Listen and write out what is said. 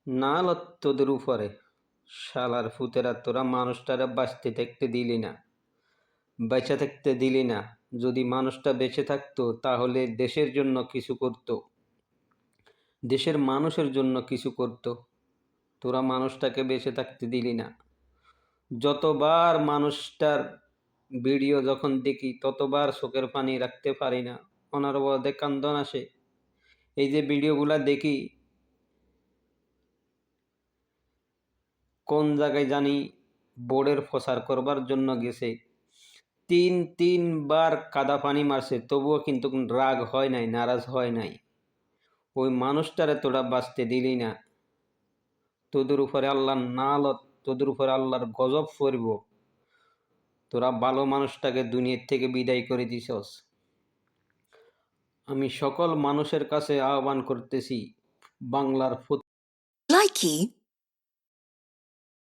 না লত তোদের উপরে। শালার ফুতেরা, তোরা মানুষটারে বাঁচতে থাকতে দিলি না, বেঁচে থাকতে দিলি না। যদি মানুষটা বেঁচে থাকতো তাহলে দেশের জন্য কিছু করতো, দেশের মানুষের জন্য কিছু করতো। তোরা মানুষটাকে বেঁচে থাকতে দিলি না। যতবার মানুষটার ভিডিও যখন দেখি ততবার চোখের পানি রাখতে পারি না, অনবরত কান্দন আসে। এই যে ভিডিওগুলা দেখি, কোন জায়গায় জানি বোর্ডের প্রচার করবার জন্য গেছে, তিনবার কাদা পানি মারছে, তবুও কিন্তু রাগ হয় নাই, নারাজ হয় নাই। ওই মানুষটারে তোরা বাঁচতে দিলি না। তোদের উপরে আল্লাহ নালত, তোদের উপরে আল্লাহর গজব পড়ব। তোরা ভালো মানুষটাকে দুনিয়ার থেকে বিদায় করে দিছস। আমি সকল মানুষের কাছে আহ্বান করতেছি, বাংলার Likey